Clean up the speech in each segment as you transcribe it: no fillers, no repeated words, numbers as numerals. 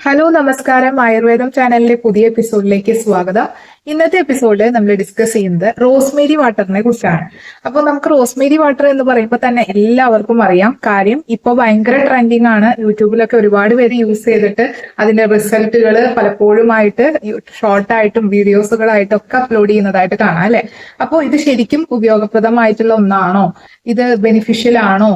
Hello നമസ്കാരം. ആയുർവേദം ചാനലിലെ പുതിയ എപ്പിസോഡിലേക്ക് സ്വാഗതം. ഇന്നത്തെ എപ്പിസോഡിൽ നമ്മൾ ഡിസ്കസ് ചെയ്യുന്നത് റോസ്മേരി വാട്ടറിനെ കുറിച്ചാണ്. അപ്പോൾ നമുക്ക് റോസ്മേരി വാട്ടർ എന്ന് പറയുമ്പോൾ തന്നെ എല്ലാവർക്കും അറിയാം. കാര്യം ഇപ്പോൾ ഭയങ്കര ട്രെൻഡിങ് ആണ്. യൂട്യൂബിലൊക്കെ ഒരുപാട് പേര് യൂസ് ചെയ്തിട്ട് അതിന്റെ റിസൾട്ടുകൾ പലപ്പോഴുമായിട്ട് ഷോർട്ടായിട്ടും വീഡിയോസുകളായിട്ടും ഒക്കെ അപ്ലോഡ് ചെയ്യുന്നതായിട്ട് കാണാം അല്ലെ. അപ്പോൾ ഇത് ശരിക്കും ഉപയോഗപ്രദമായിട്ടുള്ള ഒന്നാണോ? ഇത് ബെനിഫിഷ്യൽ ആണോ?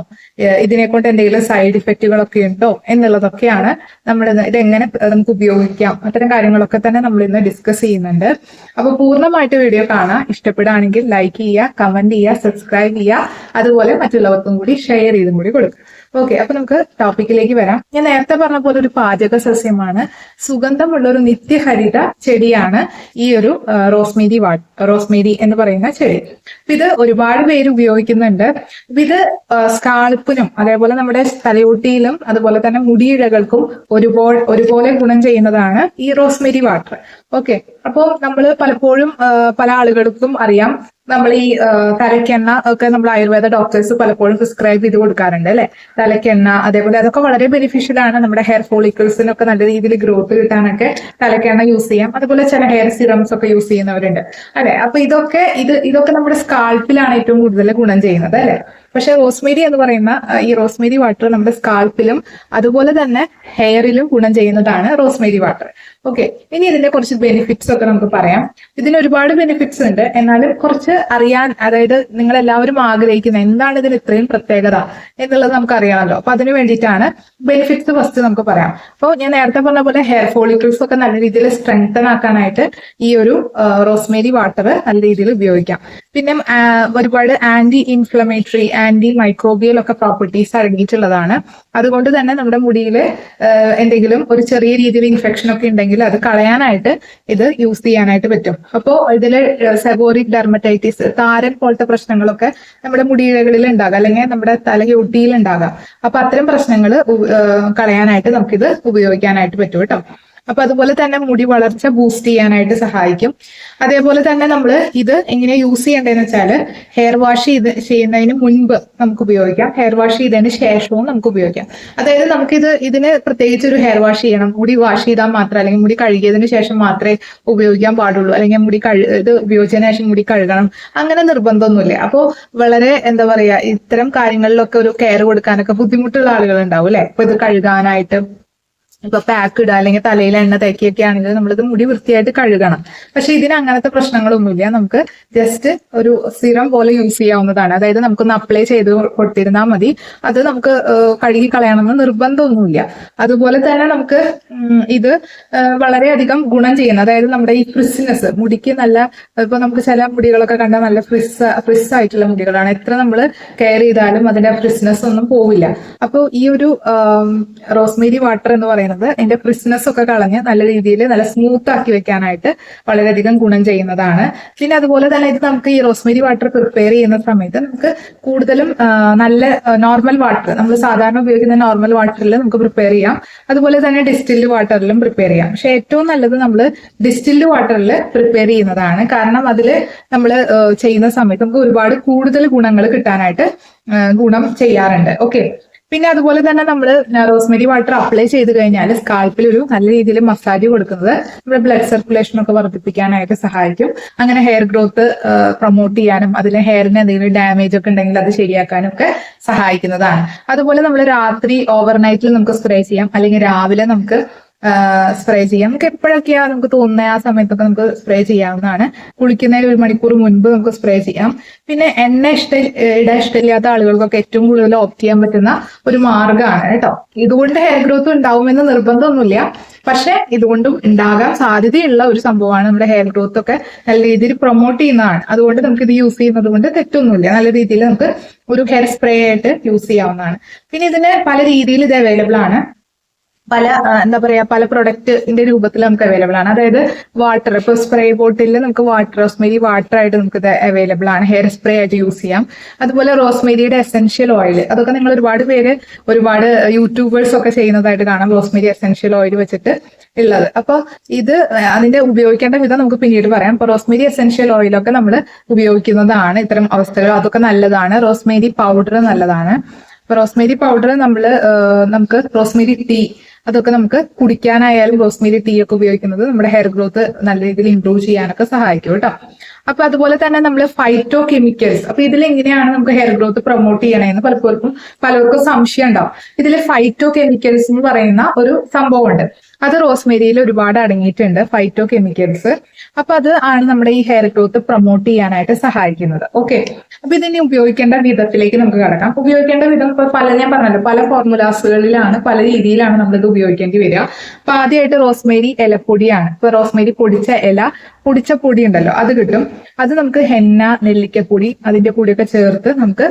ഇതിനെ കൊണ്ട് എന്തെങ്കിലും സൈഡ് ഇഫക്റ്റുകളൊക്കെ ഉണ്ടോ എന്നുള്ളതൊക്കെയാണ് നമ്മൾ ഇതെങ്ങനെ നമുക്ക് ഉപയോഗിക്കാം, അത്തരം കാര്യങ്ങളൊക്കെ തന്നെ നമ്മൾ ഇന്ന് ഡിസ്കസ് ചെയ്യുന്നുണ്ട്. അപ്പൊ പൂർണ്ണമായിട്ട് വീഡിയോ കാണാം. ഇഷ്ടപ്പെടുകയാണെങ്കിൽ ലൈക്ക് ചെയ്യുക, കമന്റ് ചെയ്യുക, സബ്സ്ക്രൈബ് ചെയ്യുക, അതുപോലെ മറ്റുള്ളവർക്കും കൂടി ഷെയർ ചെയ്തും കൂടി കൊടുക്കുക. ഓക്കെ, അപ്പൊ നമുക്ക് ടോപ്പിക്കിലേക്ക് വരാം. ഞാൻ നേരത്തെ പറഞ്ഞ പോലെ ഒരു പാചക സസ്യമാണ്, സുഗന്ധമുള്ള ഒരു നിത്യഹരിത ചെടിയാണ് ഈ ഒരു റോസ്മേരി എന്ന് പറയുന്ന ചെടി. ഇത് ഒരുപാട് പേര് ഉപയോഗിക്കുന്നുണ്ട്. ഇത് സ്കാൾപ്പിനും അതേപോലെ നമ്മുടെ തലയോട്ടിയിലും അതുപോലെ തന്നെ മുടിയിഴകൾക്കും ഒരുപോലെ ഗുണം ചെയ്യുന്നതാണ് ഈ റോസ്മേരി വാട്ടർ. ഓക്കെ, അപ്പോൾ നമ്മൾ പലപ്പോഴും പല ആളുകൾക്കും അറിയാം, നമ്മൾ ഈ തലയ്ക്കെണ്ണ ഒക്കെ നമ്മൾ ആയുർവേദ ഡോക്ടേഴ്സ് പലപ്പോഴും പ്രിസ്ക്രൈബ് ചെയ്ത് കൊടുക്കാറുണ്ട് അല്ലെ. തലയ്ക്കെണ്ണ അതേപോലെ അതൊക്കെ വളരെ ബെനിഫിഷ്യൽ ആണ്. നമ്മുടെ ഹെയർ ഫോളിക്കിൾസിനൊക്കെ നല്ല രീതിയിൽ ഗ്രോത്ത് കിട്ടാനൊക്കെ തലയ്ക്കെണ്ണ യൂസ് ചെയ്യാം. അതുപോലെ ചില ഹെയർ സിറംസ് ഒക്കെ യൂസ് ചെയ്യുന്നവരുണ്ട് അല്ലെ. അപ്പൊ ഇതൊക്കെ നമ്മുടെ സ്കാൾപ്പിലാണ് ഏറ്റവും കൂടുതൽ ഗുണം ചെയ്യുന്നത് അല്ലെ. പക്ഷെ റോസ്മേരി എന്ന് പറയുന്ന ഈ റോസ്മേരി വാട്ടർ നമ്മുടെ സ്കാൾപ്പിലും അതുപോലെ തന്നെ ഹെയറിലും ഗുണം ചെയ്യുന്നതാണ് റോസ്മേരി വാട്ടർ. ഓക്കെ, ഇനി ഇതിന്റെ കുറച്ച് ബെനിഫിറ്റ്സ് ഒക്കെ നമുക്ക് പറയാം. ഇതിന് ഒരുപാട് ബെനിഫിറ്റ്സ് ഉണ്ട്, എന്നാലും കുറച്ച് അറിയാൻ, അതായത് നിങ്ങൾ എല്ലാവരും ആഗ്രഹിക്കുന്ന എന്താണ് ഇതിന് ഇത്രയും പ്രത്യേകത എന്നുള്ളത് നമുക്ക് അറിയാമല്ലോ. അപ്പൊ അതിന് വേണ്ടിയിട്ടാണ് ബെനിഫിറ്റ്സ് ഫസ്റ്റ് നമുക്ക് പറയാം. അപ്പോൾ ഞാൻ നേരത്തെ പറഞ്ഞ പോലെ ഹെയർ ഫോളിക്കിൾസ് ഒക്കെ നല്ല രീതിയിൽ സ്ട്രെങ്തൻ ആക്കാനായിട്ട് ഈ ഒരു റോസ്മേരി വാട്ടർ നല്ല രീതിയിൽ ഉപയോഗിക്കാം. പിന്നെ ഒരുപാട് ആന്റി ഇൻഫ്ലമേറ്ററി, ആന്റി മൈക്രോബിയൽ ഒക്കെ പ്രോപ്പർട്ടീസ് അടങ്ങിയിട്ടുള്ളതാണ്. അതുകൊണ്ട് തന്നെ നമ്മുടെ മുടിയിൽ എന്തെങ്കിലും ഒരു ചെറിയ രീതിയിൽ ഇൻഫെക്ഷൻ ഒക്കെ ഉണ്ടെങ്കിൽ അത് കളയാനായിട്ട് ഇത് യൂസ് ചെയ്യാനായിട്ട് പറ്റും. അപ്പോൾ ഇതിൽ സെബോറിക് ഡെർമറ്റൈറ്റിസ്, താരൻ പോലത്തെ പ്രശ്നങ്ങളൊക്കെ നമ്മുടെ മുടിയിഴകളിൽ ഉണ്ടാകാം, അല്ലെങ്കിൽ നമ്മുടെ തലയൊട്ടിയിൽ ഉണ്ടാകാം. അപ്പൊ അത്തരം പ്രശ്നങ്ങൾ കളയാനായിട്ട് നമുക്കിത് ഉപയോഗിക്കാനായിട്ട് പറ്റും കേട്ടോ. അപ്പൊ അതുപോലെ തന്നെ മുടി വളർച്ച ബൂസ്റ്റ് ചെയ്യാനായിട്ട് സഹായിക്കും. അതേപോലെ തന്നെ നമ്മൾ ഇത് എങ്ങനെ യൂസ് ചെയ്യേണ്ടതെന്ന് വെച്ചാൽ ഹെയർ വാഷ് ചെയ്യുന്നതിന് മുൻപ് നമുക്ക് ഉപയോഗിക്കാം, ഹെയർ വാഷ് ചെയ്തതിന് ശേഷവും നമുക്ക് ഉപയോഗിക്കാം. അതായത് ഇതിന് പ്രത്യേകിച്ച് ഒരു ഹെയർ വാഷ് ചെയ്യണം, മുടി വാഷ് ചെയ്താൽ മാത്രം, അല്ലെങ്കിൽ മുടി കഴുകിയതിന് ശേഷം മാത്രമേ ഉപയോഗിക്കാൻ പാടുള്ളൂ, അല്ലെങ്കിൽ ഇത് ഉപയോഗിച്ചതിന് ശേഷം മുടി കഴുകണം, അങ്ങനെ നിർബന്ധമൊന്നുമില്ല. അപ്പോൾ വളരെ എന്താ പറയാ, ഇത്തരം കാര്യങ്ങളിലൊക്കെ ഒരു കെയർ കൊടുക്കാനൊക്കെ ബുദ്ധിമുട്ടുള്ള ആളുകൾ ഉണ്ടാവും അല്ലെ. ഇപ്പൊ ഇത് കഴുകാനായിട്ട് ഇപ്പൊ പാക്ക് ഇടുക അല്ലെങ്കിൽ തലയിൽ എണ്ണ തേക്കിയൊക്കെ ആണെങ്കിൽ നമ്മളിത് മുടി വൃത്തിയായിട്ട് കഴുകണം. പക്ഷെ ഇതിന് അങ്ങനത്തെ പ്രശ്നങ്ങളൊന്നുമില്ല. നമുക്ക് ജസ്റ്റ് ഒരു സിറം പോലെ യൂസ് ചെയ്യാവുന്നതാണ്. അതായത് നമുക്കൊന്ന് അപ്ലൈ ചെയ്ത് കൊടുത്തിരുന്നാൽ മതി, അത് നമുക്ക് കഴുകി കളയണമെന്ന് നിർബന്ധമൊന്നുമില്ല. അതുപോലെ തന്നെ നമുക്ക് ഇത് വളരെയധികം ഗുണം ചെയ്യുന്ന, അതായത് നമ്മുടെ ഈ ഫ്രിസ്നെസ്, മുടിക്ക് നല്ല, ഇപ്പൊ നമുക്ക് ചില മുടികളൊക്കെ കണ്ടാൽ നല്ല ഫ്രിസ് ആയിട്ടുള്ള മുടികളാണ്, എത്ര നമ്മൾ കെയർ ചെയ്താലും അതിന്റെ ഫ്രിസ്നെസ് ഒന്നും പോവില്ല. അപ്പോൾ ഈ ഒരു റോസ്മേരി വാട്ടർ എന്ന് പറയുന്നത് അതിന്റെ ഫ്രിസ്നെസ് ഒക്കെ കളഞ്ഞ് നല്ല രീതിയിൽ നല്ല സ്മൂത്ത് ആക്കി വെക്കാനായിട്ട് വളരെയധികം ഗുണം ചെയ്യുന്നതാണ്. പിന്നെ അതുപോലെ തന്നെ ഇത് നമുക്ക് ഈ റോസ്മേരി വാട്ടർ പ്രിപ്പയർ ചെയ്യുന്ന സമയത്ത് നമുക്ക് കൂടുതലും നല്ല നോർമൽ വാട്ടർ, നമ്മൾ സാധാരണ ഉപയോഗിക്കുന്ന നോർമൽ വാട്ടറിൽ നമുക്ക് പ്രിപ്പയർ ചെയ്യാം. അതുപോലെ തന്നെ ഡിസ്റ്റിൽഡ് വാട്ടറിലും പ്രിപ്പയർ ചെയ്യാം. പക്ഷെ ഏറ്റവും നല്ലത് നമ്മൾ ഡിസ്റ്റിൽഡ് വാട്ടറിൽ പ്രിപ്പയർ ചെയ്യുന്നതാണ്. കാരണം അതിൽ നമ്മൾ ചെയ്യുന്ന സമയത്ത് നമുക്ക് ഒരുപാട് കൂടുതൽ ഗുണങ്ങൾ കിട്ടാനായിട്ട് ഗുണം ചെയ്യാറുണ്ട്. ഓക്കെ, പിന്നെ അതുപോലെ തന്നെ നമ്മൾ റോസ്മേരി വാട്ടർ അപ്ലൈ ചെയ്ത് കഴിഞ്ഞാൽ സ്കാൽപ്പിൽ ഒരു നല്ല രീതിയിൽ മസാജ് കൊടുക്കുന്നത് നമ്മുടെ ബ്ലഡ് സർക്കുലേഷൻ ഒക്കെ വർദ്ധിപ്പിക്കാനായിട്ട് സഹായിക്കും. അങ്ങനെ ഹെയർ ഗ്രോത്ത് പ്രൊമോട്ട് ചെയ്യാനും അതിലെ ഹെയറിന് എന്തെങ്കിലും ഡാമേജ് ഒക്കെ ഉണ്ടെങ്കിൽ അത് ശരിയാക്കാനും ഒക്കെ സഹായിക്കുന്നതാണ്. അതുപോലെ നമ്മൾ രാത്രി ഓവർനൈറ്റിൽ നമുക്ക് സ്പ്രേ ചെയ്യാം, അല്ലെങ്കിൽ രാവിലെ നമുക്ക് സ്പ്രേ ചെയ്യാം. നമുക്ക് എപ്പോഴൊക്കെയാ നമുക്ക് തോന്നുന്ന ആ സമയത്തൊക്കെ നമുക്ക് സ്പ്രേ ചെയ്യാവുന്നതാണ്. കുളിക്കുന്നതിന് 1 മണിക്കൂർ മുൻപ് നമുക്ക് സ്പ്രേ ചെയ്യാം. പിന്നെ എണ്ണ ഇടാൻ ഇഷ്ടമില്ലാത്ത ആളുകൾക്കൊക്കെ ഏറ്റവും കൂടുതൽ ഓപ്റ്റ് ചെയ്യാൻ പറ്റുന്ന ഒരു മാർഗ്ഗമാണ് കേട്ടോ. ഇതുകൊണ്ട് ഹെയർ ഗ്രോത്ത് ഉണ്ടാവുമെന്ന് നിർബന്ധമൊന്നുമില്ല, പക്ഷെ ഇതുകൊണ്ടും ഉണ്ടാകാൻ സാധ്യതയുള്ള ഒരു സംഭവമാണ്. നമ്മുടെ ഹെയർ ഗ്രോത്ത് ഒക്കെ നല്ല രീതിയിൽ പ്രൊമോട്ട് ചെയ്യുന്നതാണ്. അതുകൊണ്ട് നമുക്ക് ഇത് യൂസ് ചെയ്യുന്നത് കൊണ്ട് തെറ്റൊന്നുമില്ല. നല്ല രീതിയിൽ നമുക്ക് ഒരു ഹെയർ സ്പ്രേ ആയിട്ട് യൂസ് ചെയ്യാവുന്നതാണ്. പിന്നെ ഇതിന് പല രീതിയിൽ ഇത് അവൈലബിൾ ആണ്. പല പ്രൊഡക്റ്റിന്റെ രൂപത്തിൽ നമുക്ക് അവൈലബിൾ ആണ്. അതായത് വാട്ടർ, ഇപ്പൊ സ്പ്രേ ബോട്ടിലിൽ നമുക്ക് റോസ്മേരി വാട്ടർ ആയിട്ട് നമുക്ക് ഇത് അവൈലബിൾ ആണ്, ഹെയർ സ്പ്രേ ആയിട്ട് യൂസ് ചെയ്യാം. അതുപോലെ റോസ്മേരിയുടെ എസെൻഷ്യൽ ഓയിൽ, അതൊക്കെ നിങ്ങൾ ഒരുപാട് യൂട്യൂബേഴ്സ് ഒക്കെ ചെയ്യുന്നതായിട്ട് കാണാം, റോസ്മേരി എസെൻഷ്യൽ ഓയിൽ വെച്ചിട്ട് ഉള്ളത്. അപ്പൊ ഇത് അതിന്റെ ഉപയോഗിക്കേണ്ട വിധം നമുക്ക് പിന്നീട് പറയാം. അപ്പൊ റോസ്മേരി എസെൻഷ്യൽ ഓയിലൊക്കെ നമ്മൾ ഉപയോഗിക്കുന്നതാണ് ഇത്തരം അവസ്ഥകൾ, അതൊക്കെ നല്ലതാണ്. റോസ്മേരി പൗഡർ നല്ലതാണ്. അപ്പൊ റോസ്മേരി പൗഡർ നമുക്ക് റോസ്മേരി ടീ അതൊക്കെ നമുക്ക് കുടിക്കാനായാലും റോസ്മേരി ടീ ഒക്കെ ഉപയോഗിക്കുന്നത് നമ്മുടെ ഹെയർ ഗ്രോത്ത് നല്ല രീതിയിൽ ഇംപ്രൂവ് ചെയ്യാനൊക്കെ സഹായിക്കും കേട്ടോ. അപ്പൊ അതുപോലെ തന്നെ നമ്മൾ ഫൈറ്റോ കെമിക്കൽസ്, അപ്പൊ ഇതിൽ എങ്ങനെയാണ് നമുക്ക് ഹെയർ ഗ്രോത്ത് പ്രൊമോട്ട് ചെയ്യണമെന്ന് പലർക്കും സംശയം ഉണ്ടാവും. ഇതിൽ ഫൈറ്റോ കെമിക്കൽസ് എന്ന് പറയുന്ന ഒരു സംഭവമുണ്ട്. അത് റോസ്മേരിയിൽ ഒരുപാട് അടങ്ങിയിട്ടുണ്ട്, ഫൈറ്റോ കെമിക്കൽസ്. അപ്പൊ അത് ആണ് നമ്മുടെ ഈ ഹെയർ ഗ്രോത്ത് പ്രൊമോട്ട് ചെയ്യാനായിട്ട് സഹായിക്കുന്നത്. ഓക്കെ, അപ്പൊ ഇതിനെ ഉപയോഗിക്കേണ്ട വിധത്തിലേക്ക് നമുക്ക് കടക്കാം. ഉപയോഗിക്കേണ്ട വിധം ഇപ്പൊ ഞാൻ പറഞ്ഞല്ലോ, പല ഫോർമുലാസുകളിലാണ്, പല രീതിയിലാണ് നമ്മളിത് ഉപയോഗിക്കേണ്ടി വരിക. അപ്പൊ ആദ്യമായിട്ട് റോസ്മേരി ഇലപ്പൊടിയാണ്. ഇപ്പൊ റോസ്മേരി പൊടിച്ച പൊടി ഉണ്ടല്ലോ, അത് കിട്ടും. അത് നമുക്ക് ഹെന്ന, നെല്ലിക്കപ്പൊടി, അതിന്റെ കൂടെയൊക്കെ ചേർത്ത് നമുക്ക്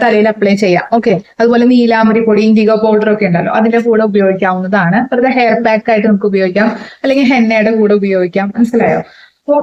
തലയിൽ അപ്ലൈ ചെയ്യാം. ഓക്കെ, അതുപോലെ നീലാമരി പൊടി, ഇൻഡിഗോ പൗഡർ ഒക്കെ ഉണ്ടല്ലോ, അതിന്റെ കൂടെ ഉപയോഗിക്കാവുന്നതാണ്. വെറുതെ ഹെയർ പാക്ക് ആയിട്ട് നമുക്ക് ഉപയോഗിക്കാം, അല്ലെങ്കിൽ ഹെന്നയുടെ കൂടെ ഉപയോഗിക്കാം. മനസ്സിലായോ? അപ്പോൾ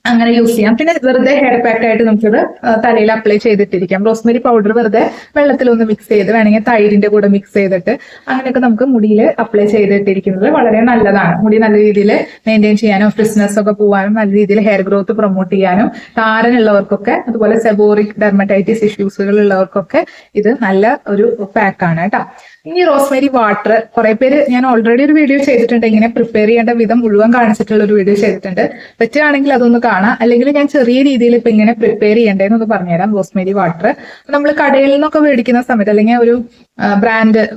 അങ്ങനെ യൂസ് ചെയ്യാം. പിന്നെ വെറുതെ ഹെയർ പാക്ക് ആയിട്ട് നമുക്കിത് തലയിൽ അപ്ലൈ ചെയ്തിട്ടിരിക്കാം. റോസ്മേരി പൗഡർ വെറുതെ വെള്ളത്തിലൊന്ന് മിക്സ് ചെയ്ത്, വേണമെങ്കിൽ തൈരിന്റെ കൂടെ മിക്സ് ചെയ്തിട്ട് അങ്ങനെയൊക്കെ നമുക്ക് മുടിയിൽ അപ്ലൈ ചെയ്തിട്ടിരിക്കുന്നത് വളരെ നല്ലതാണ്. മുടി നല്ല രീതിയിൽ മെയിൻറ്റെയിൻ ചെയ്യാനും ഫ്രിസ്നെസ് ഒക്കെ പോകാനും നല്ല രീതിയിൽ ഹെയർ ഗ്രോത്ത് പ്രൊമോട്ട് ചെയ്യാനും താരനുള്ളവർക്കൊക്കെ അതുപോലെ സെബോറിക് ഡെർമറ്റൈറ്റിസ് ഇഷ്യൂസുകൾ ഉള്ളവർക്കൊക്കെ ഇത് നല്ല ഒരു പാക്കാണ് കേട്ടോ. ഇനി റോസ്മേരി വാട്ടർ, കുറെ പേര്, ഞാൻ ഓൾറെഡി ഒരു വീഡിയോ ചെയ്തിട്ടുണ്ട്, ഇങ്ങനെ പ്രിപ്പയർ ചെയ്യേണ്ട വിധം മുഴുവൻ കാണിച്ചിട്ടുള്ള ഒരു വീഡിയോ ചെയ്തിട്ടുണ്ട്. പറ്റുകയാണെങ്കിൽ അതൊന്ന് കാണാം. അല്ലെങ്കിൽ ഞാൻ ചെറിയ രീതിയിൽ ഇപ്പൊ ഇങ്ങനെ പ്രിപ്പയർ ചെയ്യേണ്ടതെന്നൊന്ന് പറഞ്ഞുതരാം. റോസ്മേരി വാട്ടർ നമ്മൾ കടയിൽ നിന്നൊക്കെ മേടിക്കുന്ന സമയത്ത്, അല്ലെങ്കിൽ ഒരു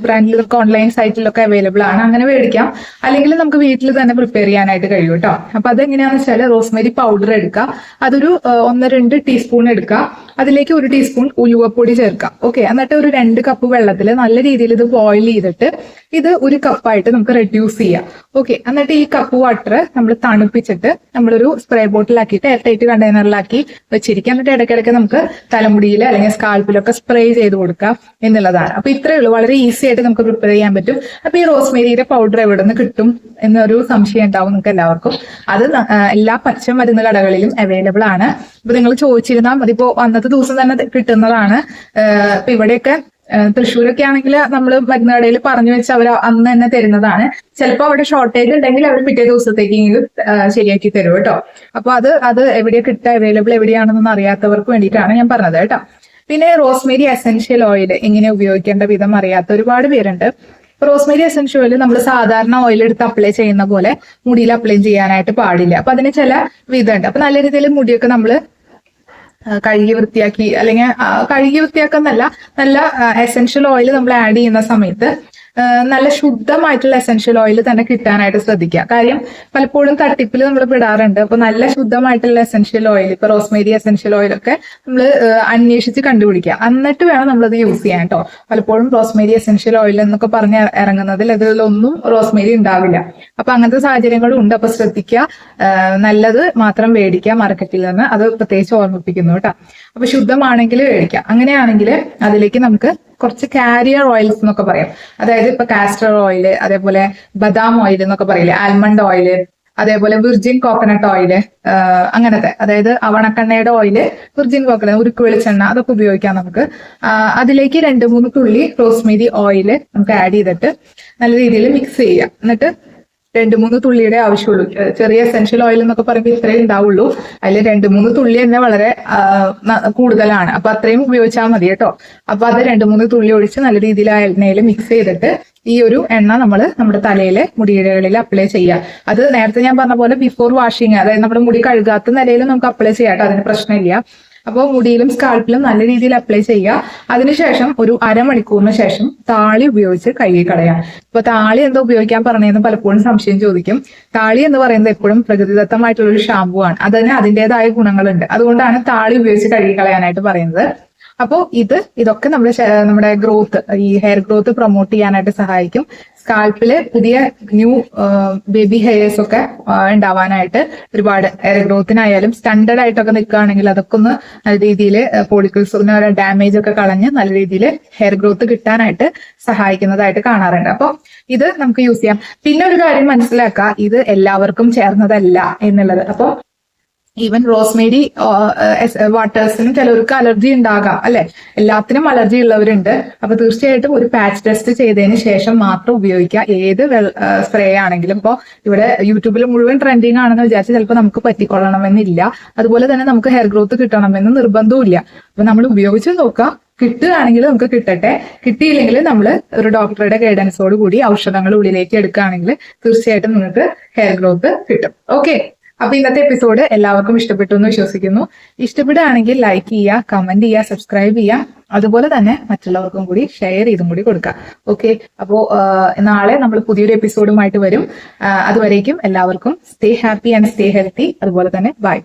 ബ്രാൻഡിലൊക്കെ ഓൺലൈൻ സൈറ്റിലൊക്കെ അവൈലബിൾ ആണ്, അങ്ങനെ മേടിക്കാം. അല്ലെങ്കിൽ നമുക്ക് വീട്ടിൽ തന്നെ പ്രിപ്പയർ ചെയ്യാനായിട്ട് കഴിയും കേട്ടോ. അപ്പൊ അതെങ്ങനെയാണെന്ന് വെച്ചാൽ റോസ്മേരി പൗഡർ എടുക്കുക, അതൊരു 1-2 ടീസ്പൂൺ എടുക്കുക. അതിലേക്ക് 1 ടീസ്പൂൺ ഉലുവപ്പൊടി ചേർക്കാം. ഓക്കെ, എന്നിട്ട് ഒരു 2 കപ്പ് വെള്ളത്തിൽ നല്ല രീതിയിൽ ഇത് ബോയിൽ ചെയ്തിട്ട് ഇത് 1 കപ്പായിട്ട് നമുക്ക് റെഡ്യൂസ് ചെയ്യാം. ഓക്കെ, എന്നിട്ട് ഈ കപ്പ് വാട്ടർ നമ്മൾ തണുപ്പിച്ചിട്ട് നമ്മളൊരു സ്പ്രേ ബോട്ടിലാക്കിയിട്ട് എയർ ടൈറ്റ് കണ്ടെയ്നറിലാക്കി വെച്ചിരിക്കുക. എന്നിട്ട് ഇടയ്ക്കിടയ്ക്ക് നമുക്ക് തലമുടിയിൽ അല്ലെങ്കിൽ സ്കാൽപ്പിലൊക്കെ സ്പ്രേ ചെയ്ത് കൊടുക്കാം എന്നുള്ളതാണ്. അപ്പൊ ഇത്രയേ ഉള്ളൂ, വളരെ ഈസി ആയിട്ട് നമുക്ക് പ്രിപ്പയർ ചെയ്യാൻ പറ്റും. അപ്പൊ ഈ റോസ്മേരിയുടെ പൗഡർ എവിടെ നിന്ന് കിട്ടും എന്നൊരു സംശയം ഉണ്ടാവും നിങ്ങൾക്ക് എല്ലാവർക്കും. അത് എല്ലാ പച്ചമരുന്ന് കടകളിലും അവൈലബിൾ ആണ്. ഇപ്പൊ നിങ്ങൾ ചോദിച്ചിരുന്നാൽ അതിപ്പോ അന്നത്തെ ദിവസം തന്നെ കിട്ടുന്നതാണ്. ഇപ്പൊ ഇവിടെയൊക്കെ തൃശ്ശൂരൊക്കെ ആണെങ്കിൽ നമ്മൾ മരുന്ന് കടയിൽ പറഞ്ഞു വെച്ച് അവർ അന്ന് തന്നെ തരുന്നതാണ്. ചിലപ്പോൾ അവിടെ ഷോർട്ടേജ് ഉണ്ടെങ്കിൽ അവർ പിറ്റേ ദിവസത്തേക്ക് ശരിയാക്കി തരും കേട്ടോ. അപ്പൊ അത് എവിടെയാ കിട്ടുക, അവൈലബിൾ എവിടെയാണെന്നൊന്നും അറിയാത്തവർക്ക് വേണ്ടിയിട്ടാണ് ഞാൻ പറഞ്ഞത് കേട്ടോ. പിന്നെ റോസ്മേരി എസെൻഷ്യൽ ഓയിൽ എങ്ങനെ ഉപയോഗിക്കേണ്ട വിധം അറിയാത്ത ഒരുപാട് പേരുണ്ട്. റോസ്മേരി എസെൻഷ്യൽ ഓയിൽ നമ്മൾ സാധാരണ ഓയിൽ എടുത്ത് അപ്ലൈ ചെയ്യുന്ന പോലെ മുടിയിൽ അപ്ലൈ ചെയ്യാനായിട്ട് പാടില്ല. അപ്പൊ അതിന് ചില വിധമുണ്ട്. അപ്പൊ നല്ല രീതിയിൽ മുടിയൊക്കെ നമ്മൾ കഴുകി വൃത്തിയാക്കി, അല്ലെങ്കിൽ കഴുകി വൃത്തിയാക്കുന്നല്ല, നല്ല എസെൻഷ്യൽ ഓയിൽ നമ്മൾ ആഡ് ചെയ്യുന്ന സമയത്ത് നല്ല ശുദ്ധമായിട്ടുള്ള എസെൻഷ്യൽ ഓയിൽ തന്നെ കിട്ടാനായിട്ട് ശ്രദ്ധിക്കുക. കാര്യം പലപ്പോഴും തട്ടിപ്പിൽ നമ്മൾ പെടാറുണ്ട്. അപ്പൊ നല്ല ശുദ്ധമായിട്ടുള്ള എസെൻഷ്യൽ ഓയിൽ, ഇപ്പൊ റോസ്മേരി എസെൻഷ്യൽ ഓയിലൊക്കെ നമ്മൾ അന്വേഷിച്ച് കണ്ടുപിടിക്കുക, എന്നിട്ട് വേണം നമ്മളത് യൂസ് ചെയ്യാൻ കേട്ടോ. പലപ്പോഴും റോസ്മേരി എസെൻഷ്യൽ ഓയിൽ എന്നൊക്കെ പറഞ്ഞ് ഇറങ്ങുന്നതിൽ അതിലൊന്നും റോസ്മേരി ഉണ്ടാവില്ല. അപ്പൊ അങ്ങനത്തെ സാഹചര്യങ്ങളും ഉണ്ട്. അപ്പൊ ശ്രദ്ധിക്കുക, നല്ലത് മാത്രം മേടിക്കുക മാർക്കറ്റിൽ നിന്ന്, അത് പ്രത്യേകിച്ച് ഓർമ്മിപ്പിക്കുന്നു കേട്ടോ. അപ്പൊ ശുദ്ധമാണെങ്കിൽ മേടിക്കാം. അങ്ങനെയാണെങ്കിൽ അതിലേക്ക് നമുക്ക് കുറച്ച് കാരിയർ ഓയിൽസ് എന്നൊക്കെ പറയാം. അതായത് ഇപ്പൊ കാസ്റ്റർ ഓയിൽ, അതേപോലെ ബദാം ഓയിൽ എന്നൊക്കെ പറയില്ലേ, ആൽമണ്ട് ഓയിൽ, അതേപോലെ വിർജിൻ കോക്കനട്ട് ഓയില്, അങ്ങനത്തെ, അതായത് അവണക്കെണ്ണയുടെ ഓയില്, വിർജിൻ കോക്കനട്ട്, ഉരുക്ക് വെളിച്ചെണ്ണ, അതൊക്കെ ഉപയോഗിക്കാം നമുക്ക്. അതിലേക്ക് 2-3 തുള്ളി റോസ്മേരി ഓയില് നമുക്ക് ആഡ് ചെയ്തിട്ട് നല്ല രീതിയിൽ മിക്സ് ചെയ്യാം. എന്നിട്ട് 2-3 തുള്ളിയുടെ ആവശ്യമുള്ളൂ. ചെറിയ എസെൻഷ്യൽ ഓയിൽ എന്നൊക്കെ പറയുമ്പോൾ ഇത്രയും ഉണ്ടാവുള്ളൂ. അതിൽ 2-3 തുള്ളി തന്നെ വളരെ കൂടുതലാണ്. അപ്പൊ അത്രയും ഉപയോഗിച്ചാൽ മതി കേട്ടോ. അപ്പൊ അത് 2-3 തുള്ളി ഒഴിച്ച് നല്ല രീതിയിൽ ആ എണ്ണയിൽ മിക്സ് ചെയ്തിട്ട് ഈ ഒരു എണ്ണ നമ്മൾ നമ്മുടെ തലയിലെ മുടിയിഴകളിൽ അപ്ലൈ ചെയ്യുക. അത് നേരത്തെ ഞാൻ പറഞ്ഞ പോലെ ബിഫോർ വാഷിങ്, അതായത് നമ്മുടെ മുടി കഴുകാത്ത നിലയിൽ നമുക്ക് അപ്ലൈ ചെയ്യാം കേട്ടോ, അതിന് പ്രശ്നമില്ല. അപ്പോൾ മുടിയിലും സ്കാൽപ്പിലും നല്ല രീതിയിൽ അപ്ലൈ ചെയ്യുക. അതിനുശേഷം ഒരു അരമണിക്കൂറിന് ശേഷം താളി ഉപയോഗിച്ച് കഴുകി കളയാം. ഇപ്പൊ താളി എന്താ ഉപയോഗിക്കാൻ പറഞ്ഞതെന്ന് പലപ്പോഴും സംശയം ചോദിക്കും. താളി എന്ന് പറയുന്നത് എപ്പോഴും പ്രകൃതിദത്തമായിട്ടുള്ള ഒരു ഷാമ്പു ആണ്. അതിന് അതിൻ്റെതായ ഗുണങ്ങളുണ്ട്. അതുകൊണ്ടാണ് താളി ഉപയോഗിച്ച് കഴുകി കളയാനായിട്ട് പറയുന്നത്. അപ്പോൾ ഇതൊക്കെ നമ്മുടെ ഗ്രോത്ത്, ഈ ഹെയർ ഗ്രോത്ത് പ്രൊമോട്ട് ചെയ്യാനായിട്ട് സഹായിക്കും. സ്കാൽപ്പില് പുതിയ ന്യൂ ബേബി ഹെയർസ് ഒക്കെ ഉണ്ടാവാനായിട്ട്, ഒരുപാട് ഹെയർ ഗ്രോത്തിനായാലും സ്റ്റാൻഡേർഡ് ആയിട്ടൊക്കെ നിൽക്കുകയാണെങ്കിൽ അതൊക്കെ ഒന്ന് നല്ല രീതിയിൽ ഫോളിക്കിൾസിന് ഡാമേജ് ഒക്കെ കളഞ്ഞ് നല്ല രീതിയിൽ ഹെയർ ഗ്രോത്ത് കിട്ടാനായിട്ട് സഹായിക്കുന്നതായിട്ട് കാണാറുണ്ട്. അപ്പോൾ ഇത് നമുക്ക് യൂസ് ചെയ്യാം. പിന്നെ ഒരു കാര്യം മനസ്സിലാക്കുക, ഇത് എല്ലാവർക്കും ചേർന്നതല്ല എന്നുള്ളത്. അപ്പോൾ ഈവൻ റോസ്മേരി വാട്ടേഴ്സിനും ചിലർക്ക് അലർജി ഉണ്ടാകാം, അല്ലെ? എല്ലാത്തിനും അലർജി ഉള്ളവരുണ്ട്. അപ്പൊ തീർച്ചയായിട്ടും ഒരു പാച്ച് ടെസ്റ്റ് ചെയ്തതിന് ശേഷം മാത്രം ഉപയോഗിക്കുക, ഏത് സ്പ്രേ ആണെങ്കിലും. ഇപ്പോൾ ഇവിടെ യൂട്യൂബിൽ മുഴുവൻ ട്രെൻഡിങ് ആണെന്ന് വിചാരിച്ച് ചിലപ്പോൾ നമുക്ക് പറ്റിക്കൊള്ളണമെന്നില്ല. അതുപോലെ തന്നെ നമുക്ക് ഹെയർ ഗ്രോത്ത് കിട്ടണമെന്ന് നിർബന്ധവും ഇല്ല. അപ്പൊ നമ്മൾ ഉപയോഗിച്ച് നോക്കുക, കിട്ടുകയാണെങ്കിൽ നമുക്ക് കിട്ടട്ടെ, കിട്ടിയില്ലെങ്കിൽ നമ്മൾ ഒരു ഡോക്ടറുടെ ഗൈഡൻസോട് കൂടി ഔഷധങ്ങൾ ഉള്ളിലേക്ക് എടുക്കുകയാണെങ്കിൽ തീർച്ചയായിട്ടും നിങ്ങൾക്ക് ഹെയർ ഗ്രോത്ത് കിട്ടും. ഓക്കെ, അപ്പൊ ഇന്നത്തെ എപ്പിസോഡ് എല്ലാവർക്കും ഇഷ്ടപ്പെട്ടു എന്ന് വിശ്വസിക്കുന്നു. ഇഷ്ടപ്പെടുകയാണെങ്കിൽ ലൈക്ക് ചെയ്യുക, കമന്റ് ചെയ്യുക, സബ്സ്ക്രൈബ് ചെയ്യുക, അതുപോലെ തന്നെ മറ്റുള്ളവർക്കും കൂടി ഷെയർ ചെയ്തും കൂടി കൊടുക്കുക. ഓക്കെ, അപ്പോ നാളെ നമ്മൾ പുതിയൊരു എപ്പിസോഡുമായിട്ട് വരും. അതുവരേക്കും എല്ലാവർക്കും stay happy and stay healthy. അതുപോലെ തന്നെ ബൈ.